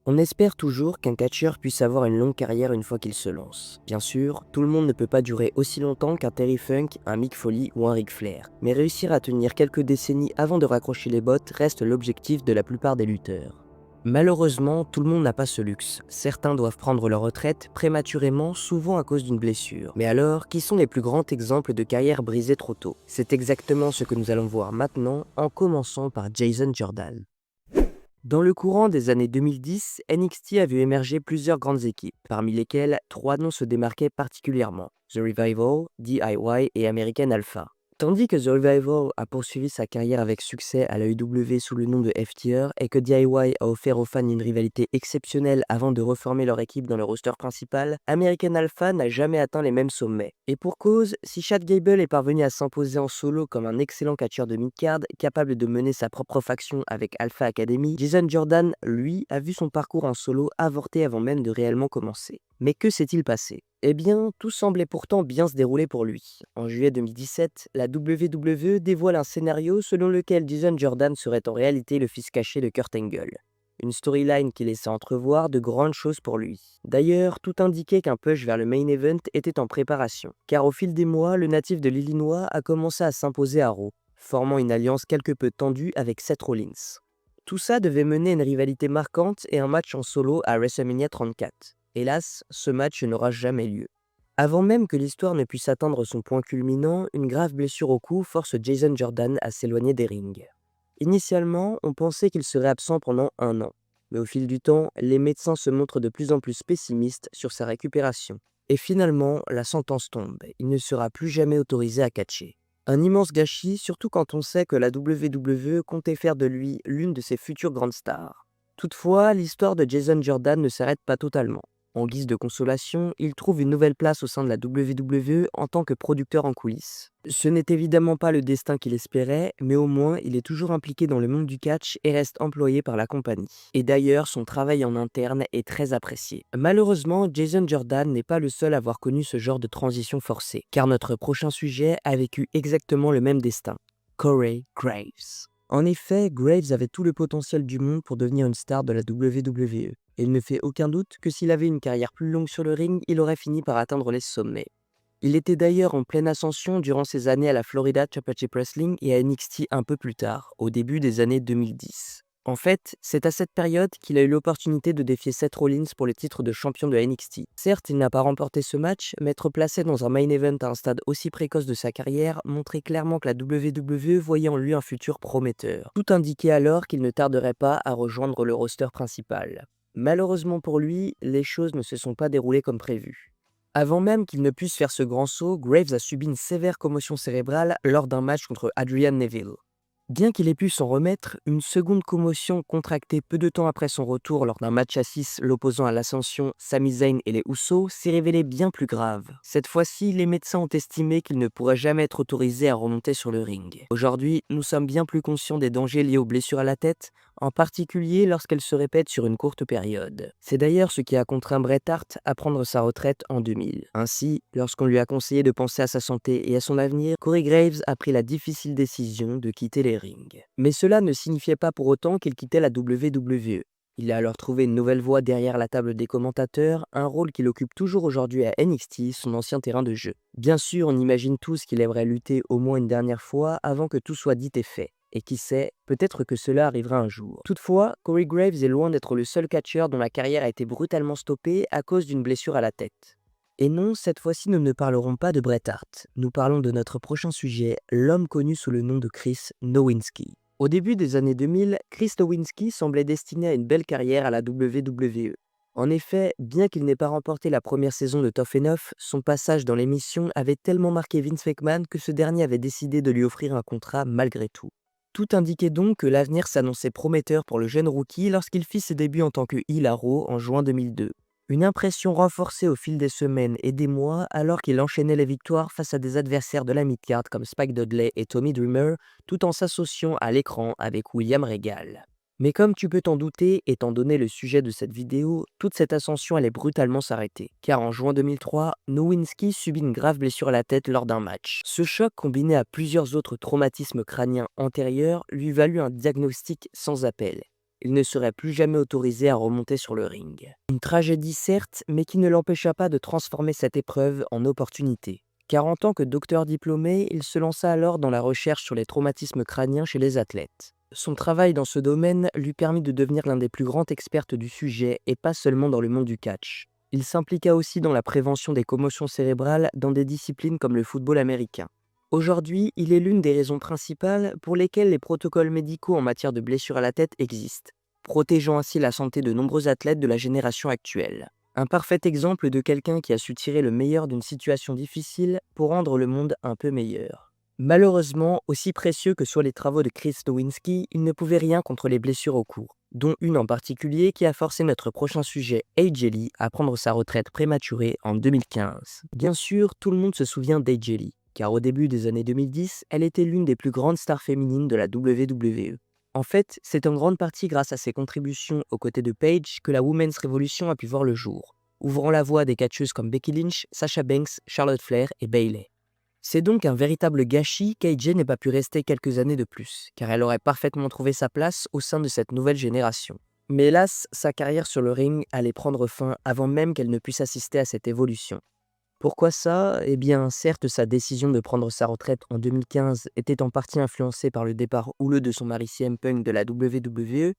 On espère toujours qu'un catcheur puisse avoir une longue carrière une fois qu'il se lance. Bien sûr, tout le monde ne peut pas durer aussi longtemps qu'un Terry Funk, un Mick Foley ou un Ric Flair, mais réussir à tenir quelques décennies avant de raccrocher les bottes reste l'objectif de la plupart des lutteurs. Malheureusement, tout le monde n'a pas ce luxe. Certains doivent prendre leur retraite prématurément, souvent à cause d'une blessure. Mais alors, qui sont les plus grands exemples de carrière brisée trop tôt? C'est exactement ce que nous allons voir maintenant, en commençant par Jason Jordan. Dans le courant des années 2010, NXT a vu émerger plusieurs grandes équipes, parmi lesquelles trois noms se démarquaient particulièrement: The Revival, DIY et American Alpha. Tandis que The Revival a poursuivi sa carrière avec succès à l'AEW sous le nom de FTR et que DIY a offert aux fans une rivalité exceptionnelle avant de reformer leur équipe dans le roster principal, American Alpha n'a jamais atteint les mêmes sommets. Et pour cause, si Chad Gable est parvenu à s'imposer en solo comme un excellent catcheur de mid-card, capable de mener sa propre faction avec Alpha Academy, Jason Jordan, lui, a vu son parcours en solo avorter avant même de réellement commencer. Mais que s'est-il passé? Eh bien, tout semblait pourtant bien se dérouler pour lui. En juillet 2017, la WWE dévoile un scénario selon lequel Jason Jordan serait en réalité le fils caché de Kurt Angle. Une storyline qui laissait entrevoir de grandes choses pour lui. D'ailleurs, tout indiquait qu'un push vers le main event était en préparation, car au fil des mois, le natif de l'Illinois a commencé à s'imposer à Raw, formant une alliance quelque peu tendue avec Seth Rollins. Tout ça devait mener à une rivalité marquante et un match en solo à WrestleMania 34. Hélas, ce match n'aura jamais lieu. Avant même que l'histoire ne puisse atteindre son point culminant, une grave blessure au cou force Jason Jordan à s'éloigner des rings. Initialement, on pensait qu'il serait absent pendant 1 an, mais au fil du temps, les médecins se montrent de plus en plus pessimistes sur sa récupération. Et finalement, la sentence tombe, il ne sera plus jamais autorisé à catcher. Un immense gâchis, surtout quand on sait que la WWE comptait faire de lui l'une de ses futures grandes stars. Toutefois, l'histoire de Jason Jordan ne s'arrête pas totalement. En guise de consolation, il trouve une nouvelle place au sein de la WWE en tant que producteur en coulisses. Ce n'est évidemment pas le destin qu'il espérait, mais au moins il est toujours impliqué dans le monde du catch et reste employé par la compagnie. Et d'ailleurs, son travail en interne est très apprécié. Malheureusement, Jason Jordan n'est pas le seul à avoir connu ce genre de transition forcée, car notre prochain sujet a vécu exactement le même destin: Corey Graves. En effet, Graves avait tout le potentiel du monde pour devenir une star de la WWE. Et il ne fait aucun doute que s'il avait une carrière plus longue sur le ring, il aurait fini par atteindre les sommets. Il était d'ailleurs en pleine ascension durant ses années à la Florida Championship Wrestling et à NXT un peu plus tard, au début des années 2010. En fait, c'est à cette période qu'il a eu l'opportunité de défier Seth Rollins pour le titre de champion de NXT. Certes, il n'a pas remporté ce match, mais être placé dans un main event à un stade aussi précoce de sa carrière montrait clairement que la WWE voyait en lui un futur prometteur. Tout indiquait alors qu'il ne tarderait pas à rejoindre le roster principal. Malheureusement pour lui, les choses ne se sont pas déroulées comme prévu. Avant même qu'il ne puisse faire ce grand saut, Graves a subi une sévère commotion cérébrale lors d'un match contre Adrian Neville. Bien qu'il ait pu s'en remettre, une seconde commotion contractée peu de temps après son retour lors d'un match à 6 l'opposant à l'Ascension, Sami Zayn et les Usos s'est révélé bien plus grave. Cette fois-ci, les médecins ont estimé qu'il ne pourrait jamais être autorisé à remonter sur le ring. Aujourd'hui, nous sommes bien plus conscients des dangers liés aux blessures à la tête, en particulier lorsqu'elles se répètent sur une courte période. C'est d'ailleurs ce qui a contraint Bret Hart à prendre sa retraite en 2000. Ainsi, lorsqu'on lui a conseillé de penser à sa santé et à son avenir, Corey Graves a pris la difficile décision de quitter les rings. Mais cela ne signifiait pas pour autant qu'il quittait la WWE. Il a alors trouvé une nouvelle voie derrière la table des commentateurs, un rôle qu'il occupe toujours aujourd'hui à NXT, son ancien terrain de jeu. Bien sûr, on imagine tous qu'il aimerait lutter au moins une dernière fois avant que tout soit dit et fait. Et qui sait, peut-être que cela arrivera un jour. Toutefois, Corey Graves est loin d'être le seul catcheur dont la carrière a été brutalement stoppée à cause d'une blessure à la tête. Et non, cette fois-ci nous ne parlerons pas de Bret Hart. Nous parlons de notre prochain sujet, l'homme connu sous le nom de Chris Nowinski. Au début des années 2000, Chris Nowinski semblait destiné à une belle carrière à la WWE. En effet, bien qu'il n'ait pas remporté la première saison de Tough Enough, son passage dans l'émission avait tellement marqué Vince McMahon que ce dernier avait décidé de lui offrir un contrat malgré tout. Tout indiquait donc que l'avenir s'annonçait prometteur pour le jeune rookie lorsqu'il fit ses débuts en tant que heel à Raw en juin 2002. Une impression renforcée au fil des semaines et des mois alors qu'il enchaînait les victoires face à des adversaires de la mid-card comme Spike Dudley et Tommy Dreamer, tout en s'associant à l'écran avec William Regal. Mais comme tu peux t'en douter, étant donné le sujet de cette vidéo, toute cette ascension allait brutalement s'arrêter. Car en juin 2003, Nowinski subit une grave blessure à la tête lors d'un match. Ce choc, combiné à plusieurs autres traumatismes crâniens antérieurs, lui valut un diagnostic sans appel: il ne serait plus jamais autorisé à remonter sur le ring. Une tragédie certes, mais qui ne l'empêcha pas de transformer cette épreuve en opportunité. Car en tant que docteur diplômé, il se lança alors dans la recherche sur les traumatismes crâniens chez les athlètes. Son travail dans ce domaine lui permit de devenir l'un des plus grands experts du sujet et pas seulement dans le monde du catch. Il s'impliqua aussi dans la prévention des commotions cérébrales dans des disciplines comme le football américain. Aujourd'hui, il est l'une des raisons principales pour lesquelles les protocoles médicaux en matière de blessures à la tête existent, protégeant ainsi la santé de nombreux athlètes de la génération actuelle. Un parfait exemple de quelqu'un qui a su tirer le meilleur d'une situation difficile pour rendre le monde un peu meilleur. Malheureusement, aussi précieux que soient les travaux de Chris Nowinski, il ne pouvait rien contre les blessures au cou, dont une en particulier qui a forcé notre prochain sujet, AJ Lee, à prendre sa retraite prématurée en 2015. Bien sûr, tout le monde se souvient d'AJ Lee, car au début des années 2010, elle était l'une des plus grandes stars féminines de la WWE. En fait, c'est en grande partie grâce à ses contributions aux côtés de Paige que la Women's Revolution a pu voir le jour, ouvrant la voie à des catcheuses comme Becky Lynch, Sasha Banks, Charlotte Flair et Bayley. C'est donc un véritable gâchis qu'AJ n'ait pas pu rester quelques années de plus, car elle aurait parfaitement trouvé sa place au sein de cette nouvelle génération. Mais hélas, sa carrière sur le ring allait prendre fin avant même qu'elle ne puisse assister à cette évolution. Pourquoi ça? Eh bien, certes, sa décision de prendre sa retraite en 2015 était en partie influencée par le départ houleux de son mari CM Punk de la WWE,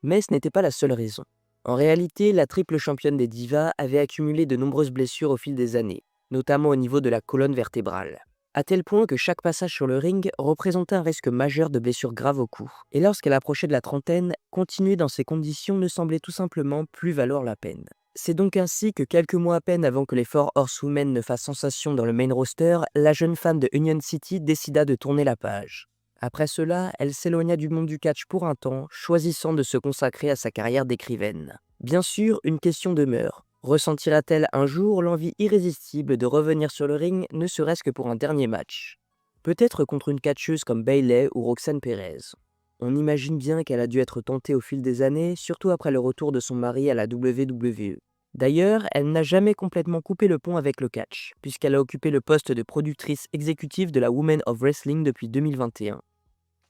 mais ce n'était pas la seule raison. En réalité, la triple championne des divas avait accumulé de nombreuses blessures au fil des années, notamment au niveau de la colonne vertébrale, à tel point que chaque passage sur le ring représentait un risque majeur de blessures graves au cou. Et lorsqu'elle approchait de la trentaine, continuer dans ces conditions ne semblait tout simplement plus valoir la peine. C'est donc ainsi que quelques mois à peine avant que les Four Horsewomen ne fassent sensation dans le main roster, la jeune femme de Union City décida de tourner la page. Après cela, elle s'éloigna du monde du catch pour un temps, choisissant de se consacrer à sa carrière d'écrivaine. Bien sûr, une question demeure. Ressentira-t-elle un jour l'envie irrésistible de revenir sur le ring, ne serait-ce que pour un dernier match? Peut-être contre une catcheuse comme Bayley ou Roxanne Perez. On imagine bien qu'elle a dû être tentée au fil des années, surtout après le retour de son mari à la WWE. D'ailleurs, elle n'a jamais complètement coupé le pont avec le catch, puisqu'elle a occupé le poste de productrice exécutive de la Women of Wrestling depuis 2021.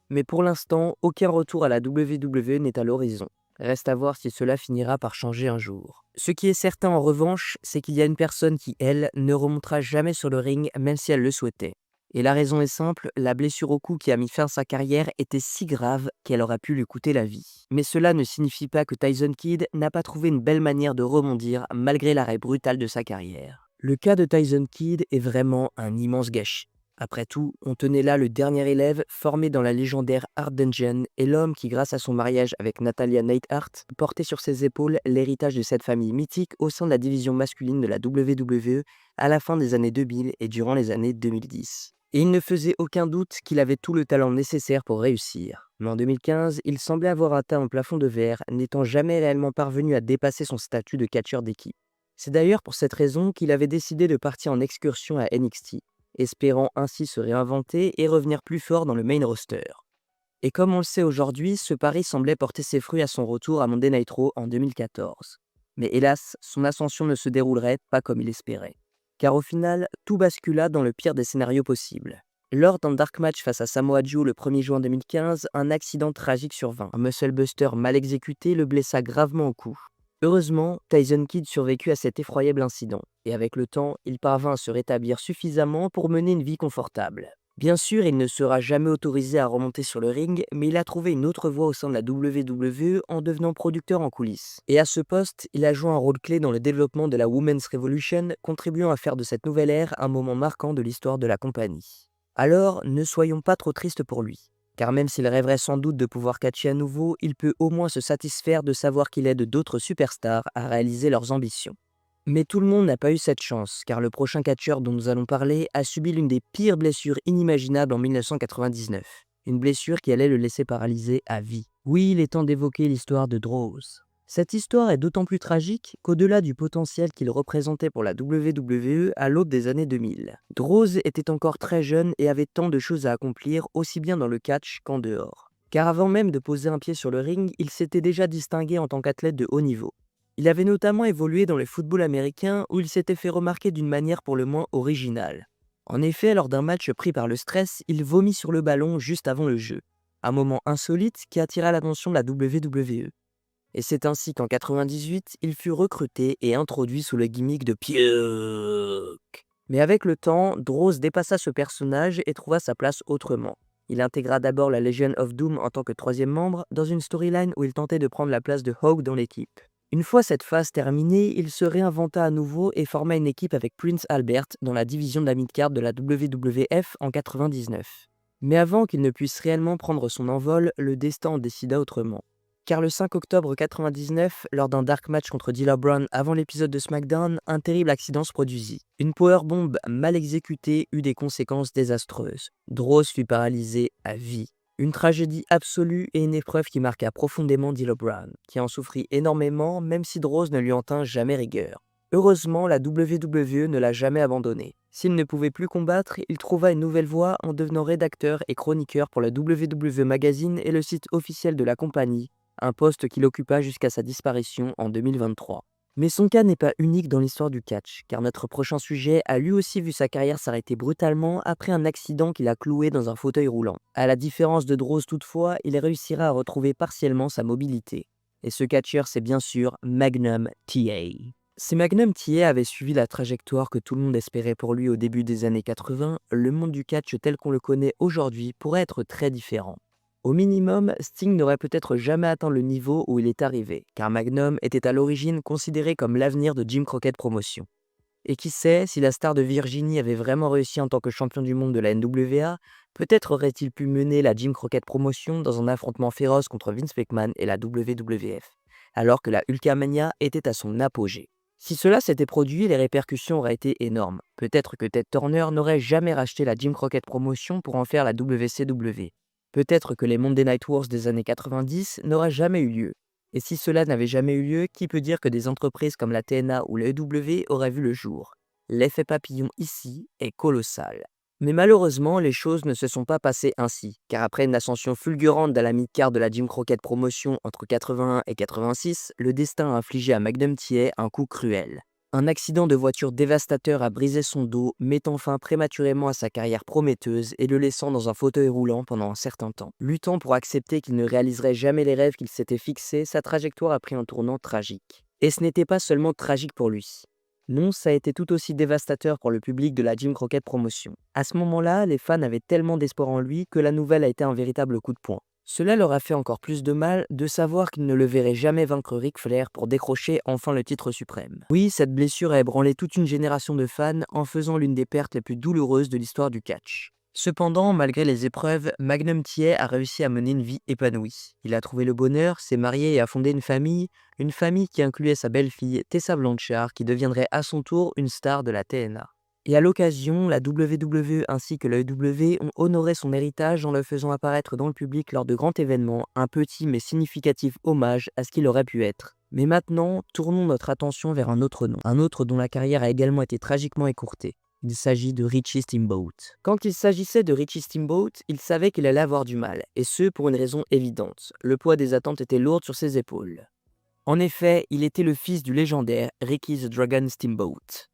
Mais pour l'instant, aucun retour à la WWE n'est à l'horizon. Reste à voir si cela finira par changer un jour. Ce qui est certain en revanche, c'est qu'il y a une personne qui, elle, ne remontera jamais sur le ring même si elle le souhaitait. Et la raison est simple, la blessure au cou qui a mis fin à sa carrière était si grave qu'elle aurait pu lui coûter la vie. Mais cela ne signifie pas que Tyson Kidd n'a pas trouvé une belle manière de rebondir malgré l'arrêt brutal de sa carrière. Le cas de Tyson Kidd est vraiment un immense gâchis. Après tout, on tenait là le dernier élève formé dans la légendaire Art Dungeon et l'homme qui, grâce à son mariage avec Natalia Neidhart, portait sur ses épaules l'héritage de cette famille mythique au sein de la division masculine de la WWE à la fin des années 2000 et durant les années 2010. Et il ne faisait aucun doute qu'il avait tout le talent nécessaire pour réussir. Mais en 2015, il semblait avoir atteint un plafond de verre, n'étant jamais réellement parvenu à dépasser son statut de catcheur d'équipe. C'est d'ailleurs pour cette raison qu'il avait décidé de partir en excursion à NXT, espérant ainsi se réinventer et revenir plus fort dans le main roster. Et comme on le sait aujourd'hui, ce pari semblait porter ses fruits à son retour à Monday Night Raw en 2014. Mais hélas, son ascension ne se déroulerait pas comme il espérait. Car au final, tout bascula dans le pire des scénarios possibles. Lors d'un dark match face à Samoa Joe le 1er juin 2015, un accident tragique survint. Un muscle buster mal exécuté le blessa gravement au cou. Heureusement, Tyson Kidd survécut à cet effroyable incident, et avec le temps, il parvint à se rétablir suffisamment pour mener une vie confortable. Bien sûr, il ne sera jamais autorisé à remonter sur le ring, mais il a trouvé une autre voie au sein de la WWE en devenant producteur en coulisses. Et à ce poste, il a joué un rôle clé dans le développement de la Women's Revolution, contribuant à faire de cette nouvelle ère un moment marquant de l'histoire de la compagnie. Alors, ne soyons pas trop tristes pour lui. Car même s'il rêverait sans doute de pouvoir catcher à nouveau, il peut au moins se satisfaire de savoir qu'il aide d'autres superstars à réaliser leurs ambitions. Mais tout le monde n'a pas eu cette chance, car le prochain catcheur dont nous allons parler a subi l'une des pires blessures inimaginables en 1999. Une blessure qui allait le laisser paralysé à vie. Oui, il est temps d'évoquer l'histoire de Droz. Cette histoire est d'autant plus tragique qu'au-delà du potentiel qu'il représentait pour la WWE à l'aube des années 2000, Droz était encore très jeune et avait tant de choses à accomplir aussi bien dans le catch qu'en dehors. Car avant même de poser un pied sur le ring, il s'était déjà distingué en tant qu'athlète de haut niveau. Il avait notamment évolué dans le football américain où il s'était fait remarquer d'une manière pour le moins originale. En effet, lors d'un match pris par le stress, il vomit sur le ballon juste avant le jeu. Un moment insolite qui attira l'attention de la WWE. Et c'est ainsi qu'en 98, il fut recruté et introduit sous le gimmick de Puke. Mais avec le temps, Droz dépassa ce personnage et trouva sa place autrement. Il intégra d'abord la Legion of Doom en tant que troisième membre, dans une storyline où il tentait de prendre la place de Hawk dans l'équipe. Une fois cette phase terminée, il se réinventa à nouveau et forma une équipe avec Prince Albert dans la division de la mid-card de la WWF en 99. Mais avant qu'il ne puisse réellement prendre son envol, le destin en décida autrement. Car le 5 octobre 99, lors d'un dark match contre D'Lo Brown avant l'épisode de SmackDown, un terrible accident se produisit. Une powerbomb mal exécutée eut des conséquences désastreuses. Droz fut paralysé à vie. Une tragédie absolue et une épreuve qui marqua profondément D'Lo Brown, qui en souffrit énormément même si Droz ne lui en tint jamais rigueur. Heureusement, la WWE ne l'a jamais abandonné. S'il ne pouvait plus combattre, il trouva une nouvelle voie en devenant rédacteur et chroniqueur pour la WWE Magazine et le site officiel de la compagnie, un poste qu'il occupa jusqu'à sa disparition en 2023. Mais son cas n'est pas unique dans l'histoire du catch, car notre prochain sujet a lui aussi vu sa carrière s'arrêter brutalement après un accident qui l'a cloué dans un fauteuil roulant. À la différence de Droz toutefois, il réussira à retrouver partiellement sa mobilité. Et ce catcheur, c'est bien sûr Magnum TA. Si Magnum TA avait suivi la trajectoire que tout le monde espérait pour lui au début des années 80, le monde du catch tel qu'on le connaît aujourd'hui pourrait être très différent. Au minimum, Sting n'aurait peut-être jamais atteint le niveau où il est arrivé, car Magnum était à l'origine considéré comme l'avenir de Jim Crockett Promotions. Et qui sait, si la star de Virginie avait vraiment réussi en tant que champion du monde de la NWA, peut-être aurait-il pu mener la Jim Crockett Promotions dans un affrontement féroce contre Vince McMahon et la WWF, alors que la Hulkamania était à son apogée. Si cela s'était produit, les répercussions auraient été énormes. Peut-être que Ted Turner n'aurait jamais racheté la Jim Crockett Promotions pour en faire la WCW. Peut-être que les Monday Night Wars des années 90 n'auraient jamais eu lieu. Et si cela n'avait jamais eu lieu, qui peut dire que des entreprises comme la TNA ou le EW auraient vu le jour? L'effet papillon ici est colossal. Mais malheureusement, les choses ne se sont pas passées ainsi, car après une ascension fulgurante dans la mid-card de la Jim Crockett Promotion entre 81 et 86, le destin a infligé à Magnum TA un coup cruel. Un accident de voiture dévastateur a brisé son dos, mettant fin prématurément à sa carrière prometteuse et le laissant dans un fauteuil roulant pendant un certain temps. Luttant pour accepter qu'il ne réaliserait jamais les rêves qu'il s'était fixés, sa trajectoire a pris un tournant tragique. Et ce n'était pas seulement tragique pour lui. Non, ça a été tout aussi dévastateur pour le public de la Jim Crockett Promotion. À ce moment-là, les fans avaient tellement d'espoir en lui que la nouvelle a été un véritable coup de poing. Cela leur a fait encore plus de mal de savoir qu'ils ne le verraient jamais vaincre Ric Flair pour décrocher enfin le titre suprême. Oui, cette blessure a ébranlé toute une génération de fans en faisant l'une des pertes les plus douloureuses de l'histoire du catch. Cependant, malgré les épreuves, Magnum TA a réussi à mener une vie épanouie. Il a trouvé le bonheur, s'est marié et a fondé une famille qui incluait sa belle-fille Tessa Blanchard qui deviendrait à son tour une star de la TNA. Et à l'occasion, la WWE ainsi que le EW ont honoré son héritage en le faisant apparaître dans le public lors de grands événements, un petit mais significatif hommage à ce qu'il aurait pu être. Mais maintenant, tournons notre attention vers un autre nom, un autre dont la carrière a également été tragiquement écourtée. Il s'agit de Richie Steamboat. Quand il s'agissait de Richie Steamboat, il savait qu'il allait avoir du mal, et ce pour une raison évidente. Le poids des attentes était lourd sur ses épaules. En effet, il était le fils du légendaire Ricky the Dragon Steamboat.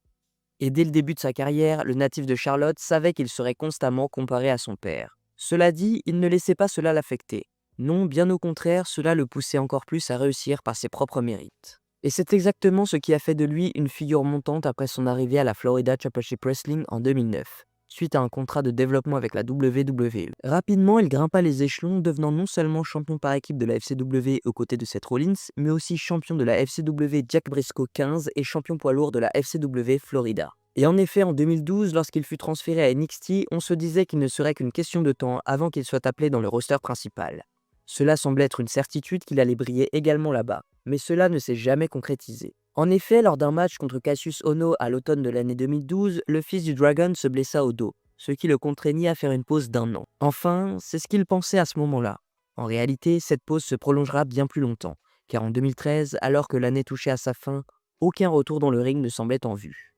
Et dès le début de sa carrière, le natif de Charlotte savait qu'il serait constamment comparé à son père. Cela dit, il ne laissait pas cela l'affecter. Non, bien au contraire, cela le poussait encore plus à réussir par ses propres mérites. Et c'est exactement ce qui a fait de lui une figure montante après son arrivée à la Florida Championship Wrestling en 2009, suite à un contrat de développement avec la WWE. Rapidement, il grimpa les échelons, devenant non seulement champion par équipe de la FCW aux côtés de Seth Rollins, mais aussi champion de la FCW Jack Briscoe 15 et champion poids lourd de la FCW Florida. Et en effet, en 2012, lorsqu'il fut transféré à NXT, on se disait qu'il ne serait qu'une question de temps avant qu'il soit appelé dans le roster principal. Cela semblait être une certitude qu'il allait briller également là-bas, mais cela ne s'est jamais concrétisé. En effet, lors d'un match contre Cassius Ohno à l'automne de l'année 2012, le fils du Dragon se blessa au dos, ce qui le contraignit à faire une pause d'1 an. Enfin, c'est ce qu'il pensait à ce moment-là. En réalité, cette pause se prolongera bien plus longtemps, car en 2013, alors que l'année touchait à sa fin, aucun retour dans le ring ne semblait en vue.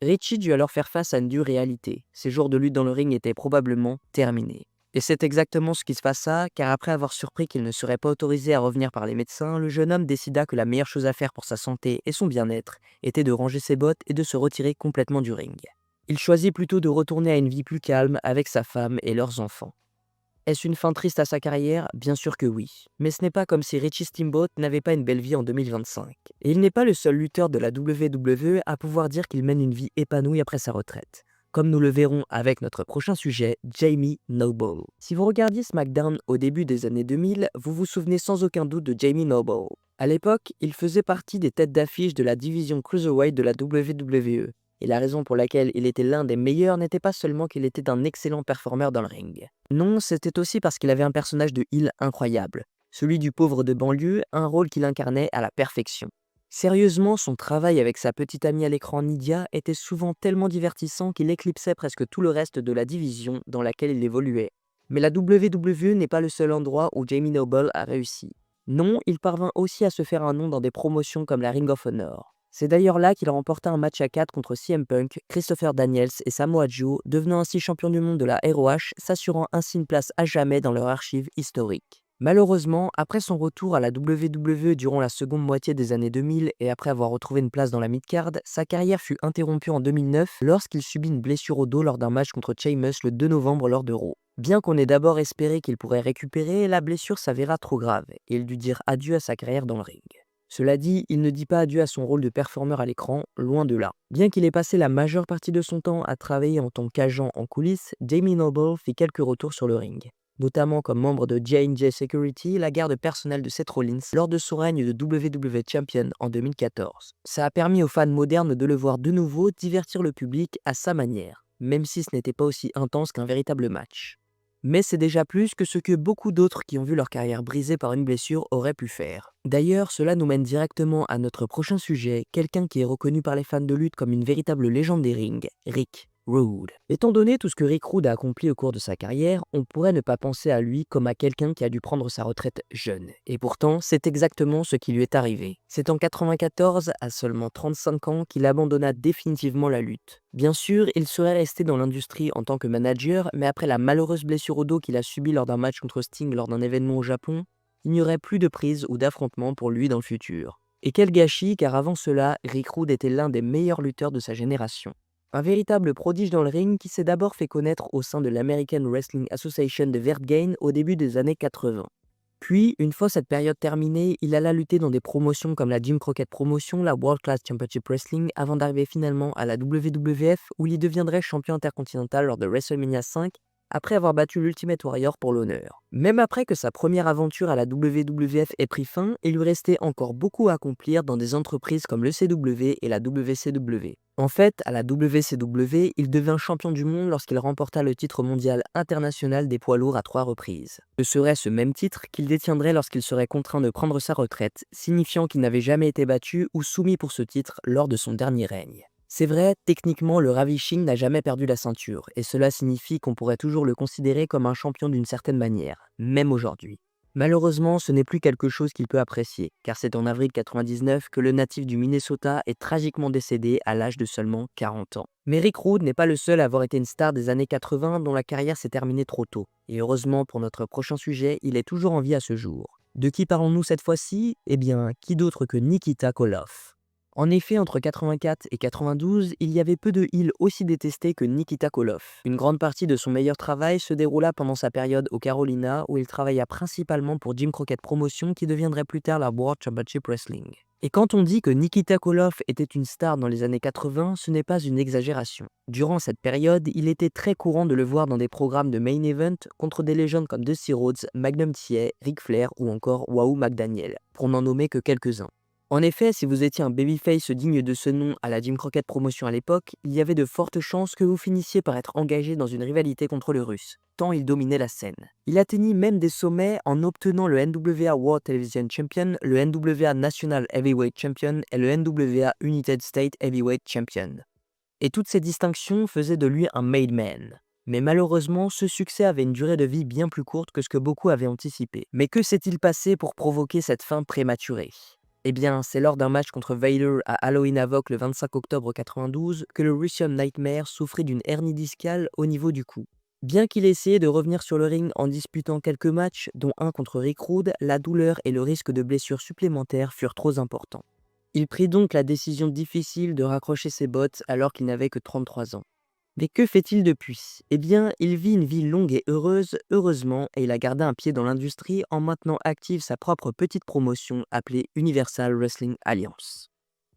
Richie dut alors faire face à une dure réalité. Ses jours de lutte dans le ring étaient probablement terminés. Et c'est exactement ce qui se passa, car après avoir surpris qu'il ne serait pas autorisé à revenir par les médecins, le jeune homme décida que la meilleure chose à faire pour sa santé et son bien-être était de ranger ses bottes et de se retirer complètement du ring. Il choisit plutôt de retourner à une vie plus calme avec sa femme et leurs enfants. Est-ce une fin triste à sa carrière? Bien sûr que oui. Mais ce n'est pas comme si Richie Steamboat n'avait pas une belle vie en 2025. Et il n'est pas le seul lutteur de la WWE à pouvoir dire qu'il mène une vie épanouie après sa retraite. Comme nous le verrons avec notre prochain sujet, Jamie Noble. Si vous regardiez SmackDown au début des années 2000, vous vous souvenez sans aucun doute de Jamie Noble. À l'époque, il faisait partie des têtes d'affiche de la division Cruiserweight de la WWE. Et la raison pour laquelle il était l'un des meilleurs n'était pas seulement qu'il était un excellent performeur dans le ring. Non, c'était aussi parce qu'il avait un personnage de heel incroyable. Celui du pauvre de banlieue, un rôle qu'il incarnait à la perfection. Sérieusement, son travail avec sa petite amie à l'écran Nidia était souvent tellement divertissant qu'il éclipsait presque tout le reste de la division dans laquelle il évoluait. Mais la WWE n'est pas le seul endroit où Jamie Noble a réussi. Non, il parvint aussi à se faire un nom dans des promotions comme la Ring of Honor. C'est d'ailleurs là qu'il remporta un match à 4 contre CM Punk, Christopher Daniels et Samoa Joe, devenant ainsi champion du monde de la ROH, s'assurant ainsi une place à jamais dans leur archive historique. Malheureusement, après son retour à la WWE durant la seconde moitié des années 2000 et après avoir retrouvé une place dans la mid-card, sa carrière fut interrompue en 2009 lorsqu'il subit une blessure au dos lors d'un match contre Sheamus le 2 novembre lors de Raw. Bien qu'on ait d'abord espéré qu'il pourrait récupérer, la blessure s'avéra trop grave et il dut dire adieu à sa carrière dans le ring. Cela dit, il ne dit pas adieu à son rôle de performeur à l'écran, loin de là. Bien qu'il ait passé la majeure partie de son temps à travailler en tant qu'agent en coulisses, Jamie Noble fit quelques retours sur le ring, notamment comme membre de J&J Security, la garde personnelle de Seth Rollins, lors de son règne de WWE Champion en 2014. Ça a permis aux fans modernes de le voir de nouveau divertir le public à sa manière, même si ce n'était pas aussi intense qu'un véritable match. Mais c'est déjà plus que ce que beaucoup d'autres qui ont vu leur carrière brisée par une blessure auraient pu faire. D'ailleurs, cela nous mène directement à notre prochain sujet, quelqu'un qui est reconnu par les fans de lutte comme une véritable légende des rings, Rick Rude. Étant donné tout ce que Rick Rude a accompli au cours de sa carrière, on pourrait ne pas penser à lui comme à quelqu'un qui a dû prendre sa retraite jeune. Et pourtant, c'est exactement ce qui lui est arrivé. C'est en 1994, à seulement 35 ans, qu'il abandonna définitivement la lutte. Bien sûr, il serait resté dans l'industrie en tant que manager, mais après la malheureuse blessure au dos qu'il a subie lors d'un match contre Sting lors d'un événement au Japon, il n'y aurait plus de prise ou d'affrontement pour lui dans le futur. Et quel gâchis, car avant cela, Rick Rude était l'un des meilleurs lutteurs de sa génération. Un véritable prodige dans le ring qui s'est d'abord fait connaître au sein de l'American Wrestling Association de Vert Gain au début des années 80. Puis, une fois cette période terminée, il alla lutter dans des promotions comme la Jim Crockett Promotion, la World Class Championship Wrestling, avant d'arriver finalement à la WWF où il deviendrait champion intercontinental lors de WrestleMania 5, après avoir battu l'Ultimate Warrior pour l'honneur. Même après que sa première aventure à la WWF ait pris fin, il lui restait encore beaucoup à accomplir dans des entreprises comme le CW et la WCW. En fait, à la WCW, il devint champion du monde lorsqu'il remporta le titre mondial international des poids lourds à 3 reprises. Ce serait ce même titre qu'il détiendrait lorsqu'il serait contraint de prendre sa retraite, signifiant qu'il n'avait jamais été battu ou soumis pour ce titre lors de son dernier règne. C'est vrai, techniquement, le Ravishing n'a jamais perdu la ceinture, et cela signifie qu'on pourrait toujours le considérer comme un champion d'une certaine manière, même aujourd'hui. Malheureusement, ce n'est plus quelque chose qu'il peut apprécier, car c'est en avril 99 que le natif du Minnesota est tragiquement décédé à l'âge de seulement 40 ans. Mais Rick Rude n'est pas le seul à avoir été une star des années 80 dont la carrière s'est terminée trop tôt, et heureusement pour notre prochain sujet, il est toujours en vie à ce jour. De qui parlons-nous cette fois-ci? Eh bien, qui d'autre que Nikita Koloff. En effet, entre 84 et 92, il y avait peu de heels aussi détestés que Nikita Koloff. Une grande partie de son meilleur travail se déroula pendant sa période au Carolina, où il travailla principalement pour Jim Crockett Promotion, qui deviendrait plus tard la World Championship Wrestling. Et quand on dit que Nikita Koloff était une star dans les années 80, ce n'est pas une exagération. Durant cette période, il était très courant de le voir dans des programmes de main event contre des légendes comme Dusty Rhodes, Magnum TA, Ric Flair ou encore Wahoo McDaniel, pour n'en nommer que quelques-uns. En effet, si vous étiez un babyface digne de ce nom à la Jim Crockett Promotion à l'époque, il y avait de fortes chances que vous finissiez par être engagé dans une rivalité contre le Russe, tant il dominait la scène. Il atteignit même des sommets en obtenant le NWA World Television Champion, le NWA National Heavyweight Champion et le NWA United States Heavyweight Champion. Et toutes ces distinctions faisaient de lui un made man. Mais malheureusement, ce succès avait une durée de vie bien plus courte que ce que beaucoup avaient anticipé. Mais que s'est-il passé pour provoquer cette fin prématurée ? Eh bien, c'est lors d'un match contre Vader à Halloween Havoc le 25 octobre 92 que le Russian Nightmare souffrit d'une hernie discale au niveau du cou. Bien qu'il ait essayé de revenir sur le ring en disputant quelques matchs, dont un contre Rick Rude, la douleur et le risque de blessures supplémentaires furent trop importants. Il prit donc la décision difficile de raccrocher ses bottes alors qu'il n'avait que 33 ans. Mais que fait-il depuis? Eh bien, il vit une vie longue et heureuse, heureusement, et il a gardé un pied dans l'industrie en maintenant active sa propre petite promotion appelée Universal Wrestling Alliance.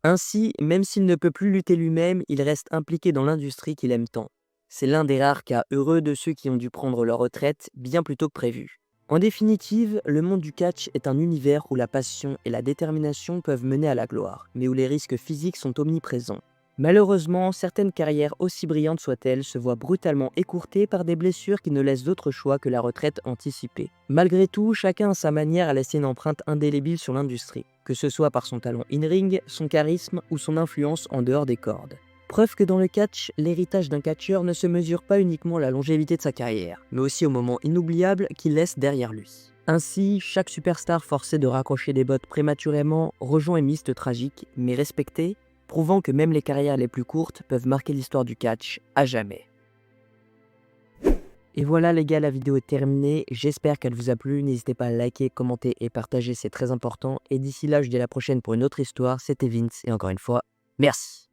Ainsi, même s'il ne peut plus lutter lui-même, il reste impliqué dans l'industrie qu'il aime tant. C'est l'un des rares cas heureux de ceux qui ont dû prendre leur retraite bien plus tôt que prévu. En définitive, le monde du catch est un univers où la passion et la détermination peuvent mener à la gloire, mais où les risques physiques sont omniprésents. Malheureusement, certaines carrières, aussi brillantes soient-elles, se voient brutalement écourtées par des blessures qui ne laissent d'autre choix que la retraite anticipée. Malgré tout, chacun à sa manière a laissé une empreinte indélébile sur l'industrie, que ce soit par son talent in-ring, son charisme ou son influence en dehors des cordes. Preuve que dans le catch, l'héritage d'un catcheur ne se mesure pas uniquement à la longévité de sa carrière, mais aussi aux moments inoubliables qu'il laisse derrière lui. Ainsi, chaque superstar forcé de raccrocher des bottes prématurément rejoint une liste tragique, mais respectée, prouvant que même les carrières les plus courtes peuvent marquer l'histoire du catch à jamais. Et voilà les gars, la vidéo est terminée, j'espère qu'elle vous a plu, n'hésitez pas à liker, commenter et partager, c'est très important, et d'ici là je vous dis à la prochaine pour une autre histoire, c'était Vince, et encore une fois, merci.